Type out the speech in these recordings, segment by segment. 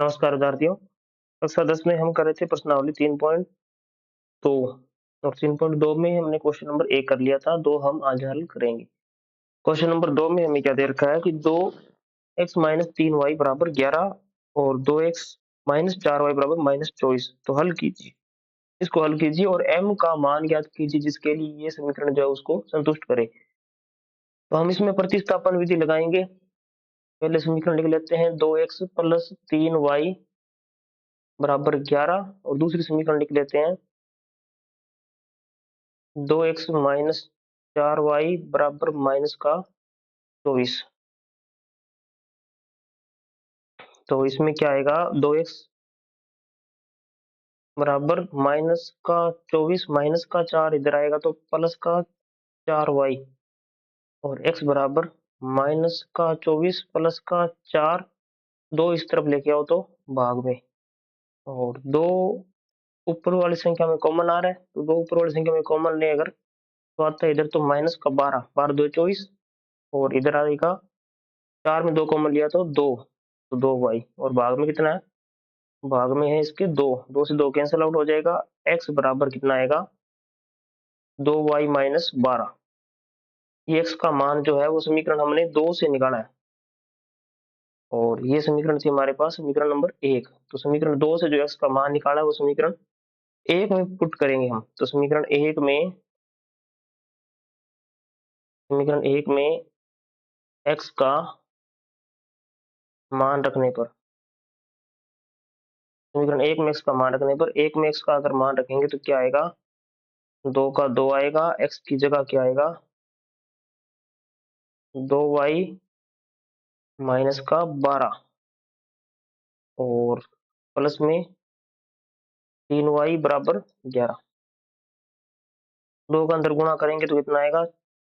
नमस्कार विद्यार्थियों। कक्षा 10 में हम कर रहे थे प्रश्नावली 3.2 और 3.2 में हमने क्वेश्चन नंबर 1 कर लिया था। 2 हम आज हल करेंगे। क्वेश्चन नंबर 2 में हमें क्या दे रखा है कि 2x माइनस 3y बराबर 11 और 2x माइनस 4y बराबर माइनस 24। तो हल कीजिए, इसको हल कीजिए और m का मान ज्ञात कीजिए जिसके लिए ये समीकरण जो है उसको संतुष्ट करे। तो हम इसमें प्रतिस्थापन विधि लगाएंगे। पहले समीकरण लिख लेते हैं 2x प्लस 3y बराबर 11 और दूसरी समीकरण लिख लेते हैं 2x माइनस 4y बराबर माइनस का 24। तो इसमें क्या आएगा, 2x बराबर माइनस का 24 माइनस का 4 इधर आएगा तो प्लस का 4y और x बराबर माइनस का 24 प्लस का 4, दो इस तरफ लेके आओ तो भाग में, और दो ऊपर वाली संख्या में कॉमन आ रहा है तो दो ऊपर वाली संख्या में कॉमन ले अगर तो आता है इधर तो माइनस का 12, 12 2 24 और इधर आएगा 4 में 2 कॉमन लिया तो 2, तो 2y और भाग में कितना है, भाग में है इसके 2, 2 से 2 कैंसिल आउट हो जाएगा। x बराबर कितना आएगा 2y माइनस 12। ये x का मान जो है वो समीकरण हमने 2 से निकाला है और ये समीकरण थी हमारे पास समीकरण नंबर 1। तो समीकरण 2 से जो x का मान निकाला है वो समीकरण 1 में पुट करेंगे हम। तो समीकरण 1 में x का मान रखने पर, समीकरण 1 में x का मान रखने पर 1 में x का अगर मान रखेंगे तो क्या आएगा, 2 का 2 आएगा, x की जगह क्या आएगा 2y माइनस का 12 और प्लस में 3y बराबर 11। 2 का अंदर गुणा करेंगे तो कितना आएगा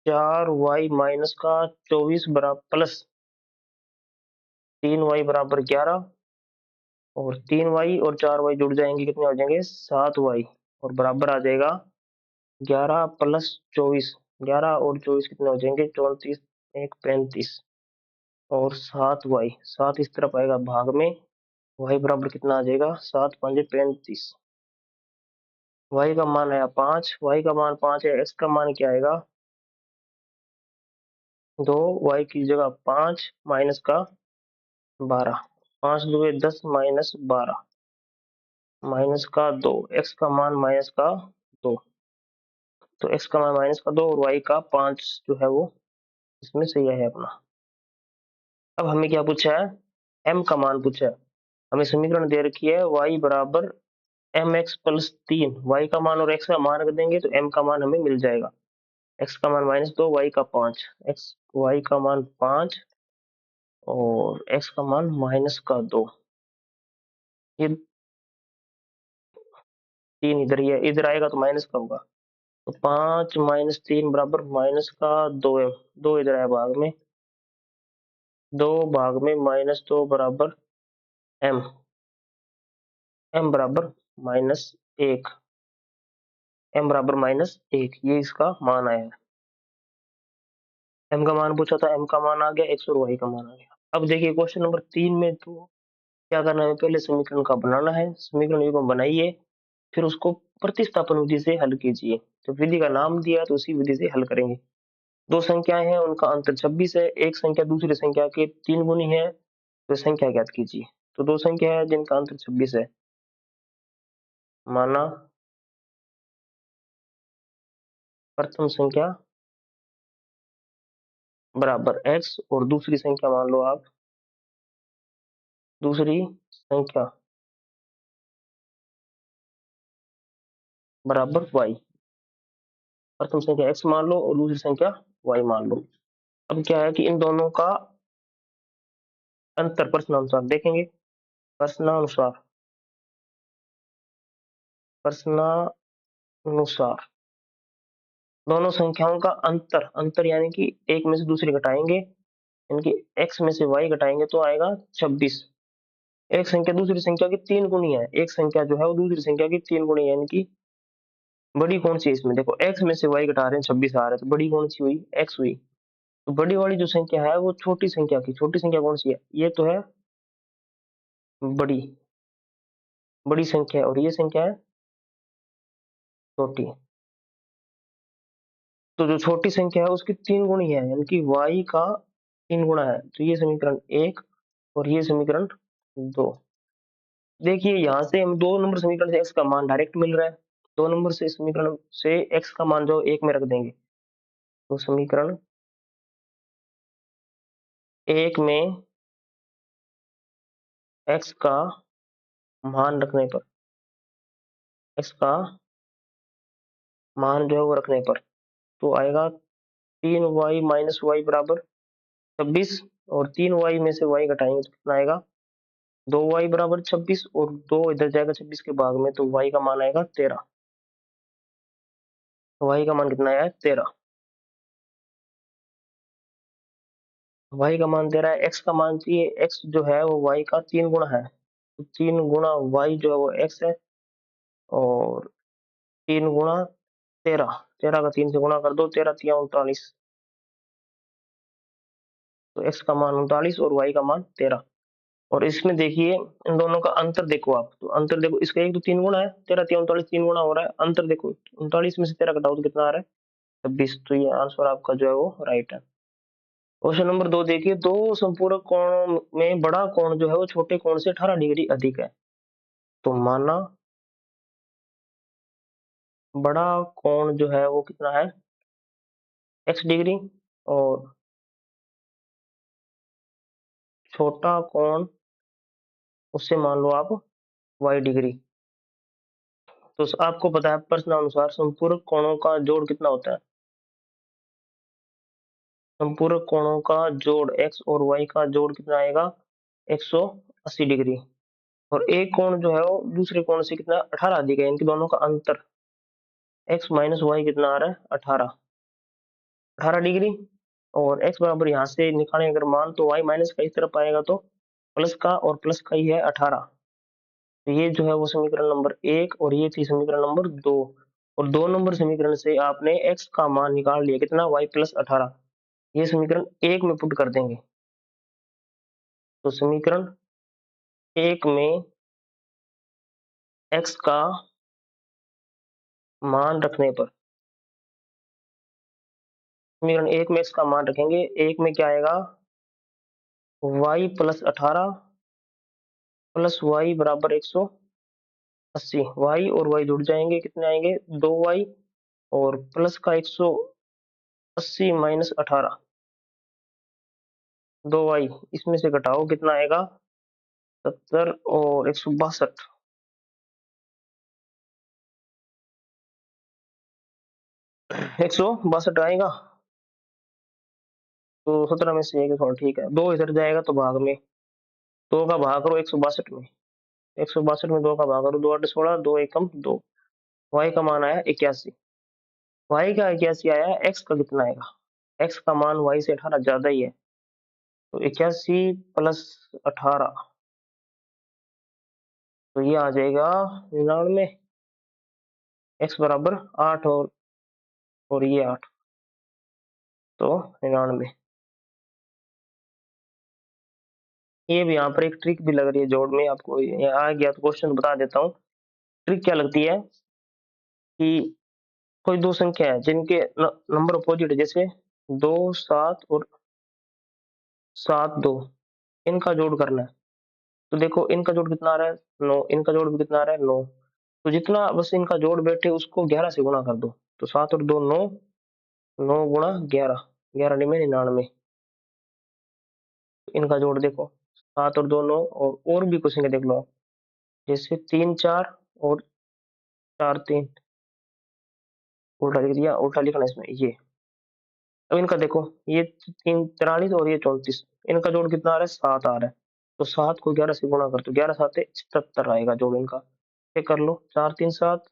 4y माइनस का 24 बराबर प्लस 3y बराबर 11 और 3y और 4y जुड़ जाएंगे कितने हो जाएंगे 7y और बराबर आ जाएगा 11 प्लस 24, 11 और 24 कितने हो जाएंगे 34, 1 35 और 7y, 7 इस तरफ आएगा भाग में, y बराबर कितना आ जाएगा 7 5 35। y का मान आया 5, y का मान 5 है, x का मान क्या आएगा 2, y की जगह 5 माइनस का 12, 5 2 10 माइनस 12 माइनस का 2, x का मान माइनस का 2, तो x का मान माइनस का 2 और y का 5 जो है वो इसमें सही है अपना। अब हमें क्या पूछा है, m का मान पूछा है। हमें समीकरण दे रखी है y बराबर mx प्लस 3, y का मान और x का मान रख देंगे तो m का मान हमें मिल जाएगा। x का मान -2, y का 5, y का मान 5 और x का मान माइनस का 2, ये 3 इधर ही है, इधर आएगा तो माइनस का होगा तो 5 माइनस 3 बराबर माइनस का 2 है, 2 इधर आया भाग में, 2 भाग में -2 बराबर m, m बराबर -1, m बराबर -1, ये इसका मान आया है। m का मान पूछा था, m का मान आ गया, x और y का मान आ गया। अब देखिए क्वेश्चन नंबर 3 में तो क्या करना है, पहले समीकरण का बनाना है, समीकरण को बनाइए फिर उसको प्रतिस्थापन विधि से हल कीजिए। तो विधि का नाम दिया तो उसी विधि से हल करेंगे। दो संख्याएं हैं उनका अंतर 26 है, एक संख्या दूसरी संख्या के 3 गुनी है तो संख्या ज्ञात कीजिए। तो दो संख्या है जिनका अंतर 26 है, माना प्रथम संख्या बराबर x और दूसरी संख्या मान लो आप दूसरी संख्या बराबर y, प्रथम संख्या x मान लो और दूसरी संख्या y मान लो। अब क्या है कि इन दोनों का अंतर प्रश्नानुसार देखेंगे, प्रश्नानुसार प्रश्नानुसार दोनों संख्याओं का अंतर, अंतर यानी कि एक में से दूसरी घटाएंगे, यानी कि x में से y घटाएंगे तो आएगा 26। एक संख्या दूसरी संख्या की 3 गुनी है, एक संख्या जो है वो दूसरी संख्या की 3 गुनी है, यानी कि बड़ी कौन सी है इसमें, देखो x में से y घटा रहे हैं 26 आ रहा है तो बड़ी कौन सी हुई x हुई। तो बड़ी वाली जो संख्या है वो छोटी संख्या की, छोटी संख्या कौन सी है, ये तो है बड़ी बड़ी संख्या है और ये संख्या है छोटी। तो जो छोटी संख्या है उसकी 3 गुणी है, यानी कि y का 3 गुणा है। तो ये समीकरण 1 और ये समीकरण 2। देखिए यहाँ से हम 2 नंबर समीकरण से x का मान डायरेक्ट मिल रहा है। 2 नंबर से समीकरण से x का मान जो 1 में रख देंगे, तो समीकरण 1 में x का मान रखने पर, x का मान जो है वो रखने पर, तो आएगा 3y माइनस वाई बराबर 26, और 3y में से y घटाएंगे तो कितना आएगा, 2y बराबर 26, और 2 इधर जाएगा 26 के भाग में, तो y का मान आएगा 13। y का मान कितना आया है, 13। y का मान 13 है। x का मान चाहिए, x जो है वो y का 3 गुना है, तो 3 गुना y जो है वो x है, और 3 गुना 13, 13 का 3 से गुणा कर दो, 13 तिया 39, तो x का मान 39 और y का मान 13। और इसमें देखिए इन दोनों का अंतर देखो आप, तो अंतर देखो, इसका एक तो 3 गुना है, 13 तिया 39 3 गुना हो रहा है, अंतर देखो 39 में से 13 घटाओ तो कितना आ रहा है, 26। तो ये आंसर आपका जो है वो राइट है। क्वेश्चन नंबर 2 देखिए, दो संपूरक कोणों में बड़ा कोण जो है वो छोटे कोण से 18 डिग्री अधिक है। तो माना बड़ा कोण जो है वो कितना है, x डिग्री, और छोटा कोण उससे मान लो आप y डिग्री। तो आपको पता है प्रश्नानुसार संपूरक कोणों का जोड़ कितना होता है, संपूरक कोणों का जोड़ x और y का जोड़ कितना आएगा, 180 डिग्री। और एक कोण जो है वो दूसरे कोण से कितना 18 अधिक है, इनके दोनों का अंतर x माइनस वाई कितना आ रहा है, 18 डिग्री। और x बराबर यहाँ से निकालें अगर मान, तो y माइनस का इस तरफ आएगा तो प्लस का, और प्लस का ही है 18। तो ये जो है वो समीकरण नंबर 1, और ये थी समीकरण नंबर 2। और 2 नंबर समीकरण से आपने x का मान निकाल लिया कितना, y प्लस 18। ये समीकरण 1 में पुट कर देंगे, तो समीकरण 1 में x का मान रखने पर, समीकरण 1 में x का मान रखेंगे, 1 में क्या आएगा, y प्लस 18 प्लस y बराबर 180। y और y जुड़ जाएंगे, कितने आएंगे, 2y, और प्लस का 180 माइनस 18, 2y, इसमें से घटाओ कितना आएगा, 70 और 162, 162 आएगा। तो 17 में से एक और ठीक है, 2 इधर जाएगा तो भाग में, 2 का भाग करो 162 में, 162 में 2 का भाग करो, 2 8 16, 2 एकम 2। y का मान आया 81, y का 81 आया, x का कितना आएगा, x का मान y से 18 ज्यादा ही है, तो 81 प्लस 18, तो ये आ जाएगा 99, x बराबर 8, और ये 8, तो 99। ये भी यहाँ पर एक ट्रिक भी लग रही है जोड़ में, आपको ये आ गया तो क्वेश्चन बता देता हूँ। ट्रिक क्या लगती है कि कोई दो संख्या है जिनके नंबर अपोजिट है, जैसे 2 7 और 7 2, इनका जोड़ करना है। तो देखो इनका जोड़ कितना आ रहा है, 9, इनका जोड़ भी कितना आ रहा है, 9। तो जितना बस इनका जोड़ बैठे उसको 11 से गुणा कर दो, तो 7 और 2 9, 9 गुणा 11, 11 में 99। इनका जोड़ देखो, 7 और 2 9, और भी कुछ देख लो आप, जैसे 3 4 और 4 3, उल्टा लिख दिया, उल्टा लिखना इसमें ये। अब इनका देखो, ये 3 43 और ये 34, इनका जोड़ कितना आ रहा है, 7 आ रहा है। तो 7 को 11 से गुणा कर दो, 11 7 77 आएगा जोड़ इनका। चेक कर लो, 4 3 7,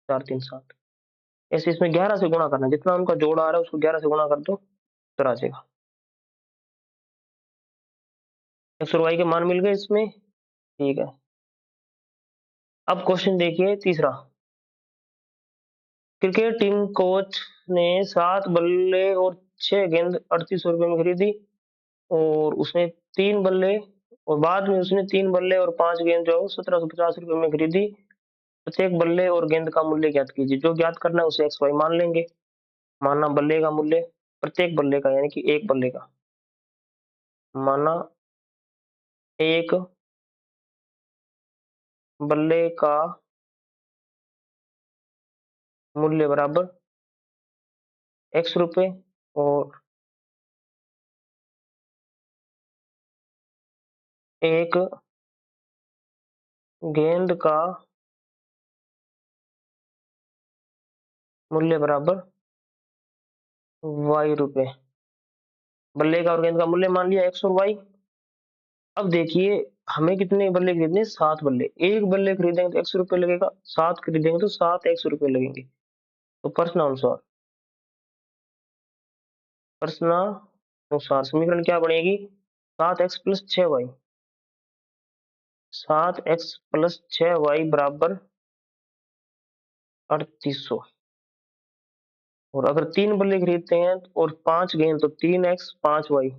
4 3 7, ऐसे इसमें 11 से गुणा करना, जितना उनका जोड़ आ रहा है उसको 11 से गुणा कर दो, उत्तर आ जाएगा। एक्स और वाई के मान मिल गए इसमें, ठीक है। अब क्वेश्चन देखिए तीसरा, क्रिकेट टीम कोच ने 7 बल्ले और 6 गेंद 3800 रुपए में खरीदी, और उसने 3 बल्ले और बाद में उसने 3 बल्ले और 5 गेंद जो 1750 रुपए में खरीदी। प्रत्येक बल्ले और गेंद का मूल्य ज्ञात कीजिए। जो ज्ञात करना है उसे एक्स वाई मान लेंगे। माना बल्ले का मूल्य, प्रत्येक बल्ले का यानी कि एक बल्ले का, माना एक बल्ले का मूल्य बराबर एक्स रुपए, और एक गेंद का मूल्य बराबर वाई रुपए। बल्ले का और गेंद का मूल्य मान लिया एक्स और वाई। अब देखिए हमें कितने बल्ले खरीदने, 7 बल्ले। एक बल्ले खरीदेंगे तो एक्स रुपए लगेगा, 7 खरीदेंगे तो 7 एक्स रुपए लगेंगे। तो प्रश्नानुसार समीकरण क्या बनेगी, 7x + 6y, 7x + 6y बराबर 3800। और अगर 3 बल्ले खरीदते हैं और 5 गेंद तो 3x 5y,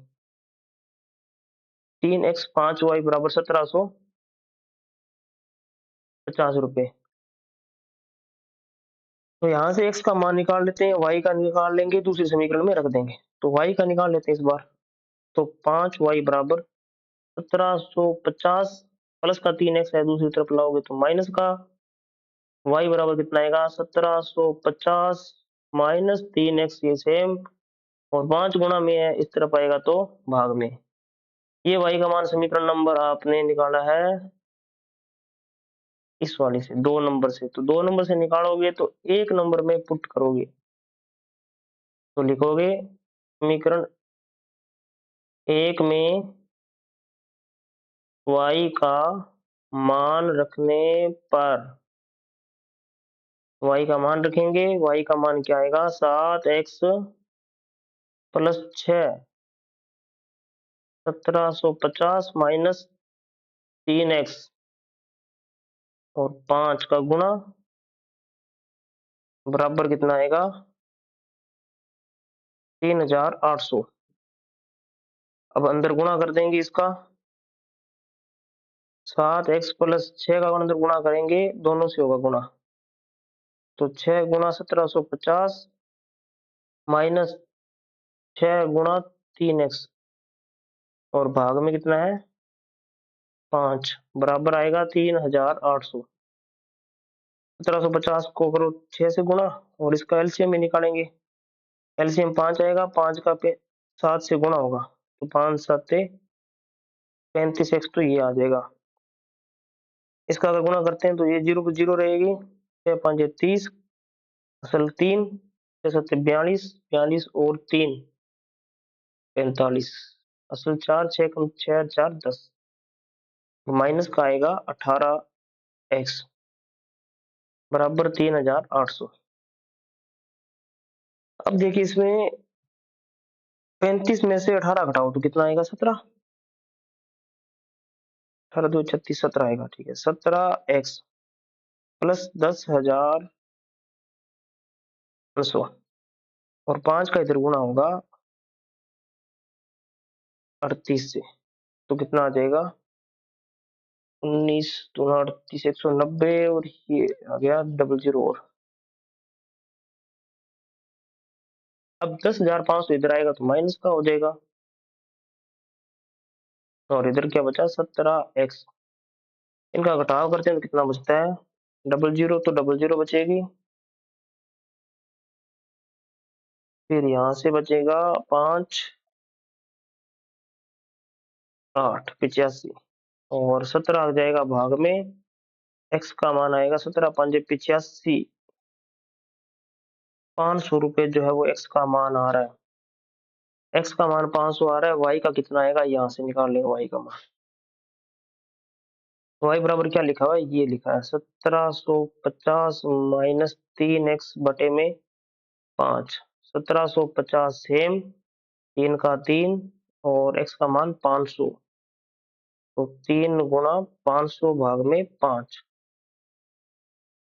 3x 5y बराबर 1750 रुपए। तो यहाँ से x का मान निकाल लेते हैं, y का निकाल लेंगे, दूसरे समीकरण में रख देंगे। तो y का निकाल लेते हैं इस बार। तो 5y बराबर 1750, प्लस का 3x है दूसरी तरफ लाओगे तो माइनस का, y बराबर कितना आएगा 1750 माइनस 3x, ये सेम, और 5 गुणा में है इस तरफ आएगा तो भाग में। ये y का मान समीकरण नंबर आपने निकाला है इस वाली से, 2 नंबर से। तो 2 नंबर से निकालोगे तो 1 नंबर में पुट करोगे तो लिखोगे समीकरण 1 में y का मान रखने पर, y का मान रखेंगे, y का मान क्या आएगा 7x + 6, 1750 माइनस 3x और 5 का गुणा बराबर कितना आएगा 3800। अब अंदर गुणा कर देंगे इसका, 7x + 6 का अंदर गुणा करेंगे, दोनों से होगा गुणा, तो 6 गुणा 1750 माइनस 6 गुणा 3x, और भाग में कितना है 5, बराबर आएगा 3800। 1750 को करो 6 से गुणा, और इसका एलसीएम भी निकालेंगे। एलसीएम 5 आएगा, 5 का 7 से गुणा होगा तो 5 7 35, एक्स तो ये आ जाएगा। इसका अगर गुणा करते हैं तो ये 0 को 0 रहेगी, 6 5 30, असल 3, 6 7 42, 42 और 3 45, असल 4, 6 कम 6 4 10, माइनस का आएगा 18x बराबर 3800। अब देखिए इसमें 35 में से 18 घटाओ तो कितना आएगा 17, 18 2 36, 17 आएगा। ठीक है, 17x प्लस 10,500, और 5 का इधर गुणा होगा 38 से, तो कितना आ जाएगा 19 2 38 190, और ये आ गया 00। और अब 10,500 इधर आएगा तो माइनस का हो जाएगा, और इधर क्या बचा 17x। इनका घटाव करते हैं तो कितना बचता है 00, तो 00 बचेगी, फिर यहाँ से बचेगा 5 8 85, और 17 आ जाएगा भाग में, x का मान आएगा 17 5 85, 500 रुपए जो है वो x का मान आ रहा है। x का मान 500 आ रहा है, y का कितना आएगा यहाँ से निकाल लेंगे y का मान। y बराबर क्या लिखा हुआ है, ये लिखा है 1750 माइनस 3x बटे में 5, 1750 सेम, 3 का 3, और x का मान 500, तो 3 गुणा 500 भाग में 5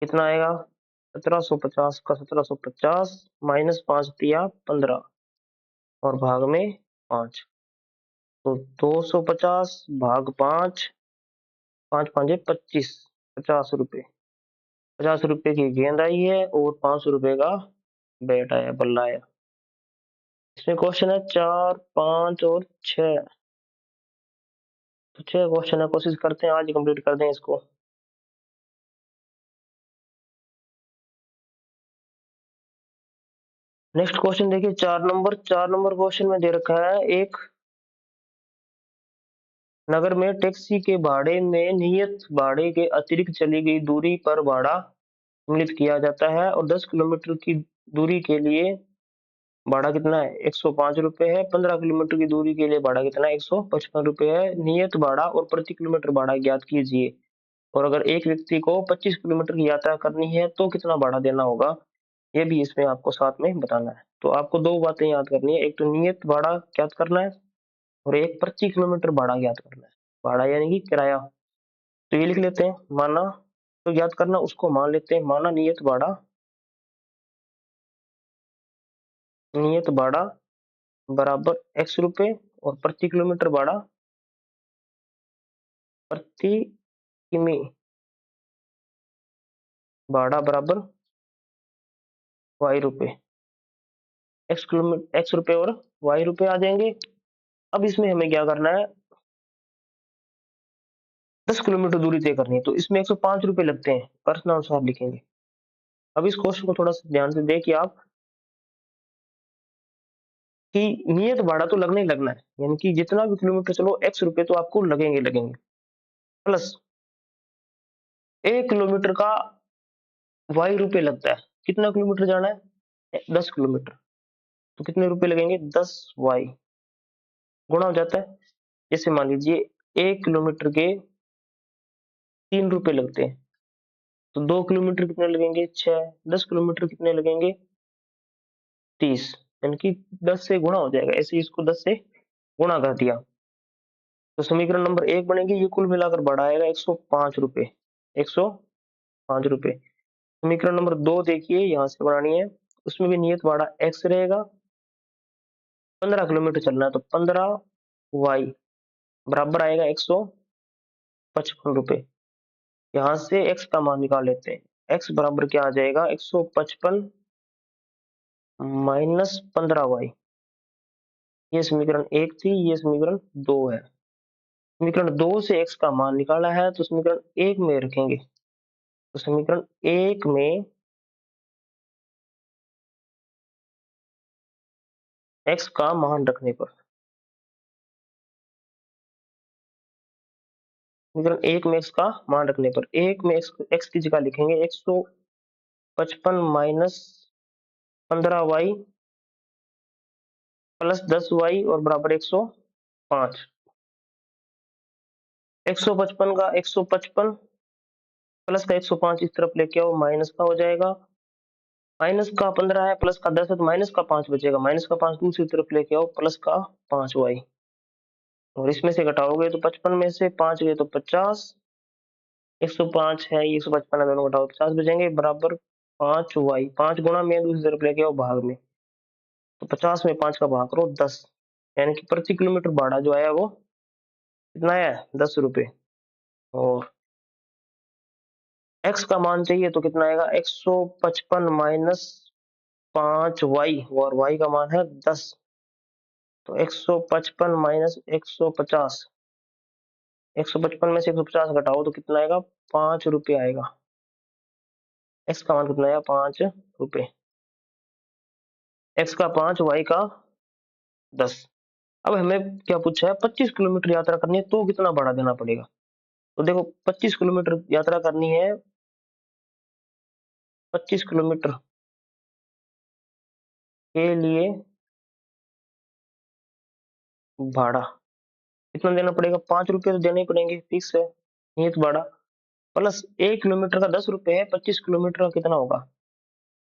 कितना आएगा 1750 का 1750 माइनस 5 दिया 15, और भाग में 5। तो 250 भाग 5, 5 5 25, 50 रुपए। 50 रुपए की गेंद आई है और 500 रुपए का बैट आया, बल्ला आया। इसमें क्वेश्चन है 4, 5 और 6। तो 6 क्वेश्चन है, कोशिश करते हैं आज ही कंप्लीट कर दें इसको। नेक्स्ट क्वेश्चन देखिए 4 नंबर क्वेश्चन में दे रखा है, एक नगर में टैक्सी के भाड़े में नियत भाड़े के अतिरिक्त चली गई दूरी पर भाड़ा सम्मिलित किया जाता है और 10 किलोमीटर की दूरी के लिए भाड़ा कितना है, 105 रुपए है। 15 किलोमीटर की दूरी के लिए भाड़ा कितना है, 155 रुपए है। नियत भाड़ा और प्रति किलोमीटर भाड़ा ज्ञात कीजिए। और अगर एक व्यक्ति को 25 किलोमीटर की यात्रा करनी है तो कितना भाड़ा देना होगा, ये भी इसमें आपको साथ में बताना है। तो आपको दो बातें याद करनी है, एक तो नियत भाड़ा ज्ञात करना है और एक प्रति किलोमीटर भाड़ा ज्ञात करना है। भाड़ा यानी कि किराया। तो ये लिख लेते हैं, माना तो याद करना, उसको मान लेते हैं। माना नियत भाड़ा बराबर x रुपए और प्रति किलोमीटर भाड़ा प्रति किमी भाड़ा बराबर y रुपए। x रुपए और y रुपए आ जाएंगे। अब इसमें हमें क्या करना है, 10 किलोमीटर दूरी तय करनी है, तो इसमें 105 रुपए लगते हैं, प्रश्नानुसार लिखेंगे। अब इस क्वेश्चन को थोड़ा सा ध्यान से देखिए आप, कि नियत भाड़ा तो लगना ही लगना है, यानी कि जितना भी किलोमीटर चलो x रुपए तो आपको लगेंगे लगेंगे, प्लस 1 किलोमीटर का y रुपए लगता है। कितना किलोमीटर जाना है, 10 किलोमीटर, तो कितने रुपए लगेंगे, 10y गुणा हो जाता है। जैसे मान लीजिए 1 किलोमीटर के 3 रुपए लगते हैं, तो 2 किलोमीटर कितने लगेंगे, 6। 10 किलोमीटर कितने लगेंगे, 30, यानी कि 10 से गुणा हो जाएगा। ऐसे इसको 10 से गुणा कर दिया तो समीकरण नंबर 1 बनेगी। ये कुल मिलाकर भाड़ा आएगा 105 रुपए, 105 रुपए। समीकरण नंबर 2 देखिए, यहाँ से बनानी है, उसमें भी नियत भाड़ा x रहेगा। 15 किलोमीटर चलना है तो 15y बराबर आएगा 155 रुपए। यहाँ से x का मान निकाल लेते हैं। x बराबर क्या आ जाएगा, 155 माइनस 15y। ये समीकरण 1 थी, ये समीकरण 2 है। समीकरण 2 से x का मान निकाला है तो समीकरण 1 में रखेंगे। तो समीकरण 1 में x का मान रखने पर, समीकरण 1 में x का मान रखने पर, 1 में x की जगह लिखेंगे 155 माइनस 15y प्लस 10y और बराबर 105। 155 का 155 प्लस का 105 इस तरफ लेके आओ, माइनस का हो जाएगा। माइनस का 15 है, प्लस का 10 है, तो माइनस का 5 बचेगा। माइनस का 5 दूसरी तरफ लेके आओ, प्लस का 5y। और इसमें से घटाओगे तो 55 में से 5 गए तो 50। 105 है, 155 है, दोनों घटाओ 50 बचेंगे, बराबर 5y। 5 गुणा में दूसरी तरफ लेके आओ भाग में, तो 50 में 5 का भाग करो 10, यानी कि प्रति किलोमीटर भाड़ा जो आया वो कितना है, 10 रुपए। और x का मान चाहिए तो कितना आएगा, 155 माइनस 5y और y का मान है 10, तो 155 माइनस 150। 155 में से 150 घटाओ तो कितना आएगा, 5 रुपये आएगा। x का मान कितना आया, 5 रुपये। x का 5, y का 10। अब हमें क्या पूछा है, 25 किलोमीटर यात्रा करनी है तो कितना भाड़ा देना पड़ेगा। तो देखो 25 किलोमीटर यात्रा करनी है, 25 किलोमीटर के लिए भाड़ा कितना देना पड़ेगा, 5 रुपये तो देने ही पड़ेंगे, फिक्स है नियत भाड़ा। प्लस 1 किलोमीटर का 10 रुपये है, 25 किलोमीटर का कितना होगा,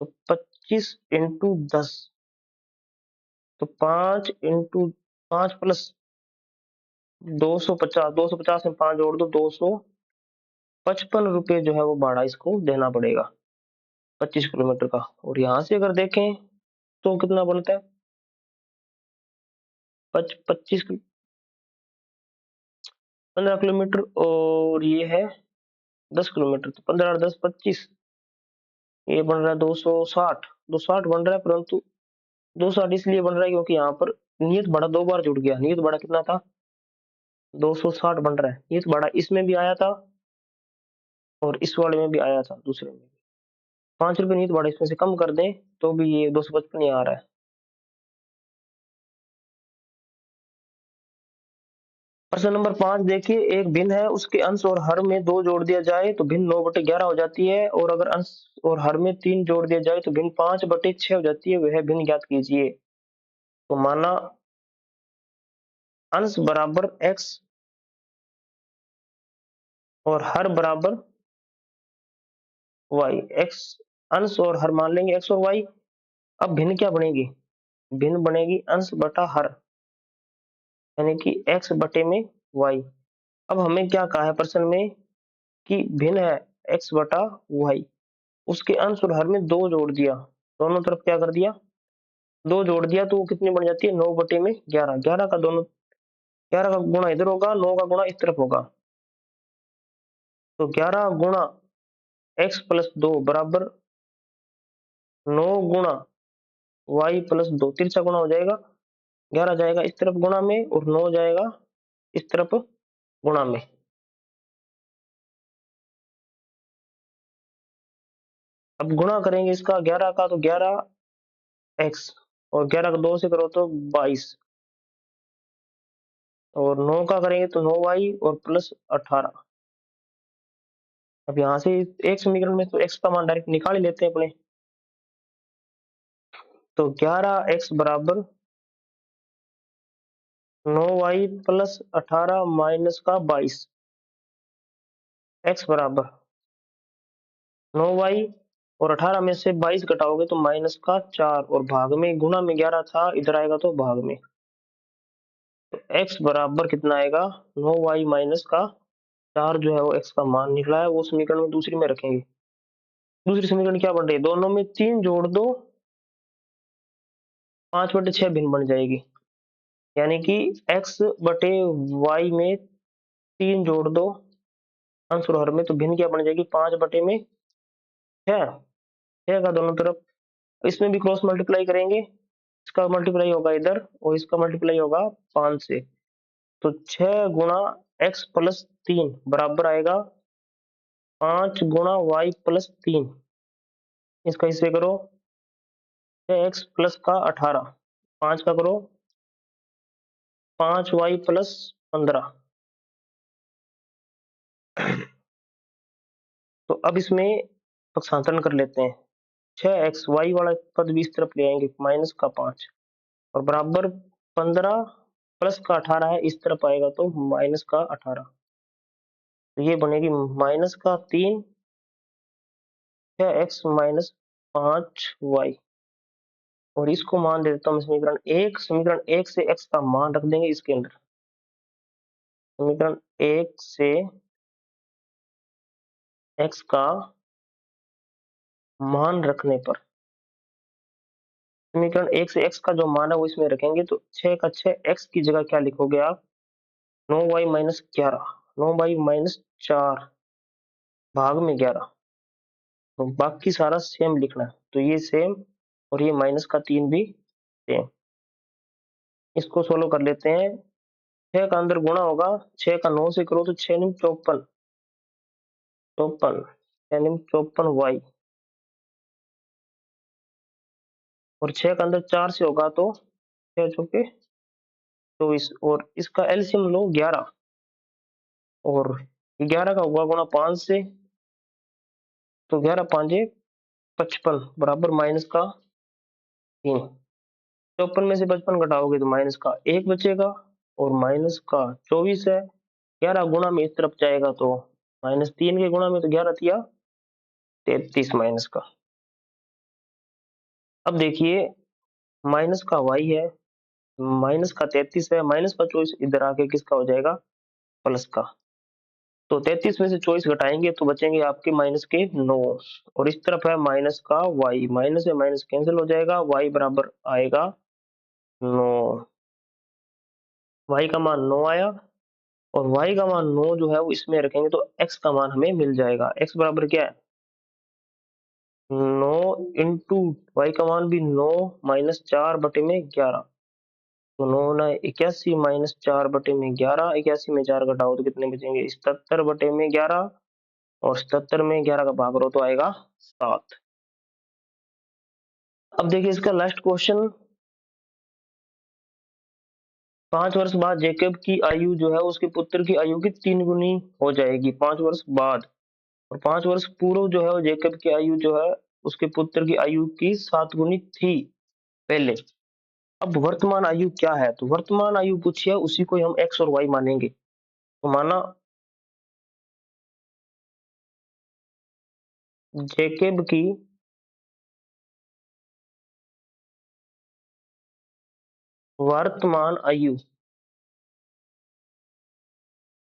तो 25 इंटू 10, तो 5 इंटू 5 प्लस 250, 250 में 5 जोड़ दो, 255 रुपये जो है वो भाड़ा इसको देना पड़ेगा 25 किलोमीटर का। और यहाँ से अगर देखें तो कितना बनता है, 25 15 किलोमीटर, और ये है 10 किलोमीटर, तो 15 और 10 25, ये बन रहा है 260, 260 बन रहा है, परंतु 260 इसलिए बन रहा है क्योंकि यहाँ पर नियत भाड़ा 2 बार जुड़ गया। नियत भाड़ा कितना था? 260 बन रहा है। नियत भाड़ा इसमें भी आया था और इस वाले में भी आया था, दूसरे में भी। 5 रुपये नियत भाड़ा इसमें से कम कर दें तो भी ये 255 ही आ रहा है। प्रश्न नंबर 5 देखिए, एक भिन्न है, उसके अंश और हर में 2 जोड़ दिया जाए तो भिन्न 9/11 हो जाती है, और अगर अंश और हर में 3 जोड़ दिया जाए तो भिन्न 5/6 हो जाती है। वह भिन्न ज्ञात कीजिए। तो माना अंश बराबर x और हर बराबर y। x अंश और हर मान लेंगे x और y। अब भिन्न क्या बनेगी? भिन्न बनेगी अंश बटा हर, यानी कि x बटे में y। अब हमें क्या कहा है प्रश्न में कि भिन्न है x बटा y, उसके अंश और हर में 2 जोड़ दिया, दोनों तरफ क्या कर दिया? 2 जोड़ दिया, तो वो कितनी बन जाती है? 9/11। 11 का दोनों, 11 का गुणा इधर होगा, 9 का गुणा इस तरफ होगा, तो 11 गुणा x प्लस 2 बराबर 9 गुणा y प्लस 2। तिरछा गुणा हो जाएगा, 11 जाएगा इस तरफ गुणा में और 9 जाएगा इस तरफ गुणा में। अब गुणा करेंगे इसका 11 का, तो 11x, और 11 का 2 से करो तो 22, और 9 का करेंगे तो 9y और प्लस 18। अब यहाँ से एक समीकरण में तो x का मान डायरेक्ट निकाल ही लेते हैं अपने। तो 11x बराबर 9y प्लस 18 माइनस का 22। x बराबर 9y और 18 में से 22 घटाओगे तो माइनस का 4, और भाग में गुणा में 11 था, इधर आएगा तो भाग में। तो x बराबर कितना आएगा? 9y माइनस का 4 जो है वो x का मान निकला है। वो समीकरण में दूसरी में रखेंगे। दूसरी समीकरण क्या बन रही है? दोनों में 3 जोड़ दो, 5/6 भिन्न बन जाएगी, यानी कि x बटे y में 3 जोड़ दो अंश और हर में, तो भिन्न क्या बन जाएगी? 5/6। 6 का दोनों तरफ, इसमें भी क्रॉस मल्टीप्लाई करेंगे, इसका मल्टीप्लाई होगा इधर और इसका मल्टीप्लाई होगा 5 से, तो 6 गुणा x प्लस 3 बराबर आएगा 5 गुणा y प्लस 3। इसका हिस्से करो, 6x प्लस का 18, 5 का करो 5y प्लस 15। तो अब इसमें पक्षांतरण कर लेते हैं। 6x y वाला पद भी इस तरफ ले आएंगे, माइनस का 5, और बराबर 15 प्लस का 18 है, इस तरफ आएगा तो माइनस का 18। तो ये बनेगी माइनस का 3 6x माइनस 5y, और इसको मान दे देता हूँ समीकरण 1। समीकरण 1 से x का मान रख देंगे इसके अंदर। समीकरण 1 से x का मान रखने पर, समीकरण 1 से x का जो मान है वो इसमें रखेंगे, तो 6 का 6, x की जगह क्या लिखोगे आप? 9y माइनस 11, 9y माइनस 4 भाग में 11। तो बाकी सारा सेम लिखना है, तो ये सेम और ये माइनस का 3 भी सेम। इसको सोल्व कर लेते हैं। 6 का अंदर गुणा होगा, 6 का 9 से करो तो 6 निम 54, 54 6 निम 54y, और 6 का अंदर 4 से होगा तो 6 चौके 24, और इसका एलसीएम लो 11, और 11 का होगा गुणा 5 से, तो 11 5 55 बराबर माइनस का 3। 54 में से 55 घटाओगे तो माइनस का 1 बचेगा, और माइनस का 24 है। 11 गुणा में इस तरफ जाएगा तो -3 के गुणा में, तो 11 तिया 33 माइनस का। अब देखिए माइनस का y है, माइनस का 33 है, माइनस का 24 इधर आके किसका हो जाएगा? प्लस का। तो 33 में से 24 घटाएंगे तो बचेंगे आपके माइनस के 9, और इस तरफ है माइनस का y, माइनस से माइनस कैंसिल हो जाएगा, y बराबर आएगा 9। y का मान 9 आया, और y का मान 9 जो है वो इसमें रखेंगे तो x का मान हमें मिल जाएगा। x बराबर क्या है? 9 इंटू वाई का मान भी 9 माइनस 4/11। तो 9 ना 81 माइनस 4/11, 81 में 4 घटाओ तो कितने बचेंगे? 77/11, और 77 में 11 का भाग करो तो आएगा 7। अब देखिए इसका लास्ट क्वेश्चन। 5 वर्ष बाद जेकब की आयु जो है उसके पुत्र की आयु की 3 गुनी हो जाएगी 5 वर्ष बाद। और 5 वर्ष पूर्व जो है वो जेकब की आयु जो है उसके पुत्र की आयु की 7 गुनी थी पहले। अब वर्तमान आयु क्या है? तो वर्तमान आयु पूछी है, उसी को हम एक्स और वाई मानेंगे। तो माना जेकब की वर्तमान आयु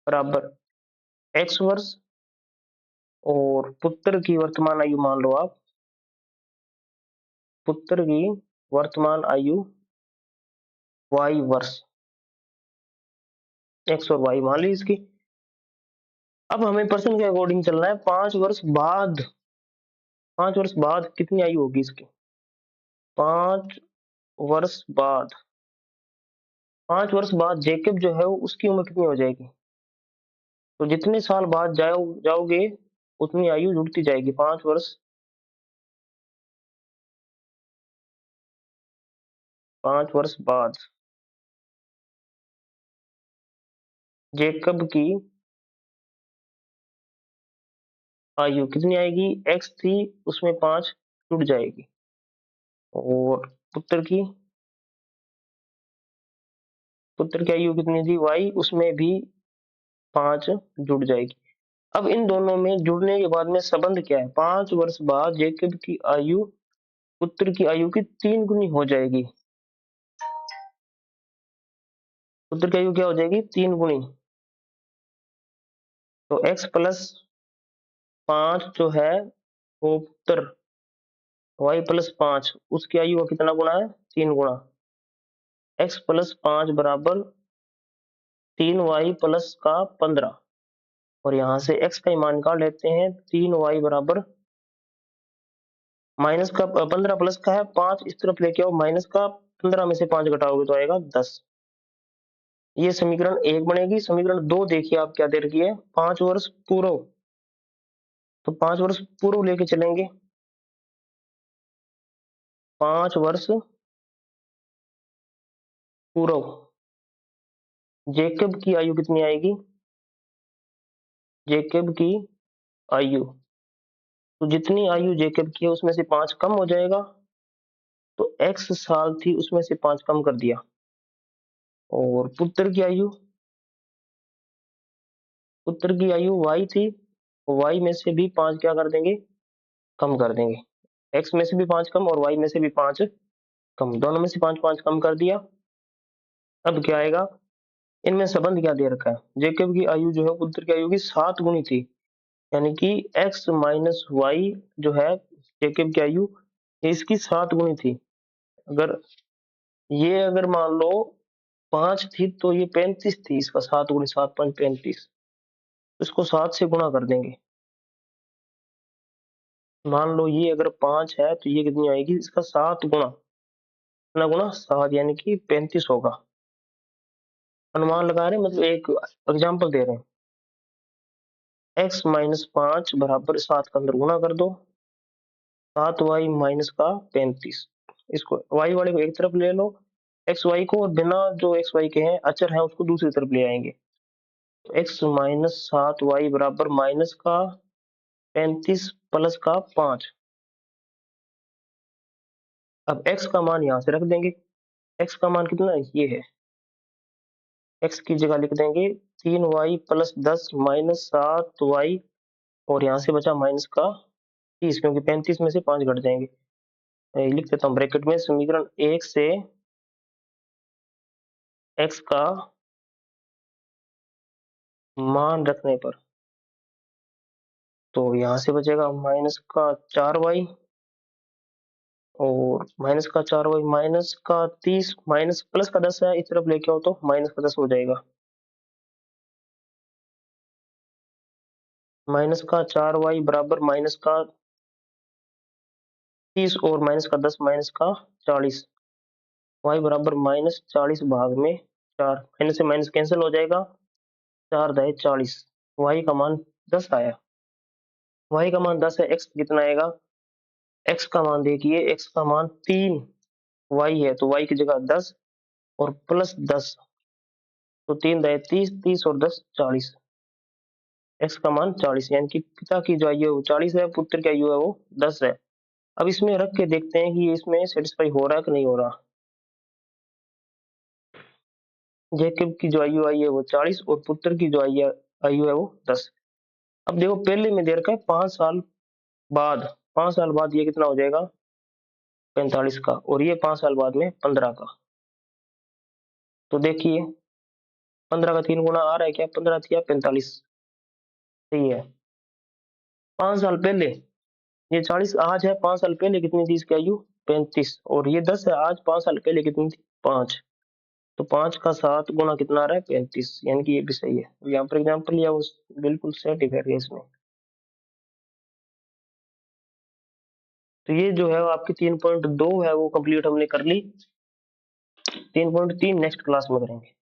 बराबर एक्स वर्ष, और पुत्र की वर्तमान आयु मान लो आप, पुत्र की वर्तमान आयु वाई वर्ष, एक्स और वाई मान ली इसकी। अब हमें प्रश्न के अकॉर्डिंग चलना है। 5 वर्ष बाद कितनी आयु होगी इसकी? 5 वर्ष बाद, 5 वर्ष बाद जेकब जो है उसकी उम्र कितनी हो जाएगी? तो जितने साल बाद जाओगे उतनी आयु जुड़ती जाएगी। 5 वर्ष बाद जेकब की आयु कितनी आएगी? एक्स थी, उसमें 5 जुड़ जाएगी। और पुत्र की आयु कितनी थी? वाई, उसमें भी 5 जुड़ जाएगी। अब इन दोनों में जुड़ने के बाद में संबंध क्या है? 5 वर्ष बाद जेकब की आयु पुत्र की आयु की 3 गुनी हो जाएगी। पुत्र की आयु क्या हो जाएगी? 3 गुनी। तो x प्लस 5 जो है वो पुत्र, y प्लस 5 उसकी आयु का कितना गुना है? 3 गुना। x प्लस 5 बराबर 3y प्लस का 15, और यहाँ से x का मान निकाल लेते हैं। 3y बराबर माइनस का 15 प्लस का है 5, इस तरफ लेके आओ, माइनस का 15 में से 5 घटाओगे तो आएगा 10। ये समीकरण 1 बनेगी। समीकरण 2 देखिए आप क्या दे रखी है? 5 वर्ष पूर्व, तो 5 वर्ष पूर्व लेके चलेंगे। 5 वर्ष पूर्व जेकब की आयु कितनी आएगी? जेकब की आयु, तो जितनी आयु जेकब की है उसमें से 5 कम हो जाएगा, तो x साल थी उसमें से 5 कम कर दिया। और पुत्र की आयु y थी, y में से भी 5 क्या कर देंगे? कम कर देंगे। x में से भी 5 कम और y में से भी 5 कम, दोनों में से 5 5 कम कर दिया। अब क्या आएगा? इनमें संबंध क्या दे रखा है? जेकब की आयु जो है पुत्र की आयु की 7 गुनी थी, यानी कि x माइनस वाई जो है जेकब की आयु इसकी 7 गुनी थी। अगर मान लो 5 थी तो ये 35 थी, इसका 7 गुनी 7 5 35, इसको 7 से गुणा कर देंगे। मान लो ये अगर 5 है तो ये कितनी आएगी? इसका 7 गुना, कितना गुना? 7, यानी कि 35 होगा। अनुमान लगा रहे हैं, मतलब एक एग्जाम्पल दे रहे हैं। x माइनस 5 बराबर 7 का अंदर गुना कर दो, 7y माइनस का 35। इसको y वाले को एक तरफ ले लो, एक्स वाई को, और बिना जो एक्स वाई के हैं अचर है उसको दूसरी तरफ ले आएंगे। तो x माइनस 7y बराबर माइनस का 35 प्लस का 5। अब x का मान यहाँ से रख देंगे। x का मान कितना है? ये है। x की जगह लिख देंगे 3y प्लस 10 माइनस 7y, और यहाँ से बचा माइनस का 30, क्योंकि 35 में से 5 घट जाएंगे। लिख देता हूँ ब्रैकेट में, समीकरण 1 से x का मान रखने पर, तो यहाँ से बचेगा माइनस का 4y, और माइनस का 4y माइनस का 30 माइनस प्लस का 10 है, इस तरफ लेके आओ तो माइनस का 10 हो जाएगा। माइनस का 4y बराबर माइनस का 30 और माइनस का 10 माइनस का 40, y बराबर माइनस 40 भाग में 4, माइनस से माइनस कैंसिल हो जाएगा, 4 दहे 40, y का मान 10 आया। y का मान 10 है, x कितना आएगा, x का मान देखिए, x का मान 3 y है तो y की जगह 10 और प्लस 10, तो 3 दहे 30, 30 और 10 40, x का मान 40, यानी कि पिता की जो आयु है वो 40 है, पुत्र की आयु है वो 10 है। अब इसमें रख के देखते हैं कि इसमें सेटिस्फाई हो रहा है कि नहीं हो रहा। जैकब की जो आयु आई है वो 40 और पुत्र की जो आयु है वो 10। अब देखो पहले में दे रखा है 5 साल बाद, 5 साल बाद ये कितना हो जाएगा 45 का, और ये 5 साल बाद में 15 का। तो देखिए 15 का 3 गुना आ रहा है क्या, 15 या 45, सही है। 5 साल पहले ये 40 आज है, 5 साल पहले कितनी थी इसकी आयु 35, और ये 10 है, आज 5 साल पहले कितनी थी 5, तो 5 का 7 गुना कितना आ रहा है 35, यानी कि ये भी सही है। यहाँ पर एग्जाम्पल लिया वो बिल्कुल सेट ही कर रही है इसमें। तो ये जो है आपकी 3.2 है वो कंप्लीट हमने कर ली। 3.3 नेक्स्ट क्लास में करेंगे।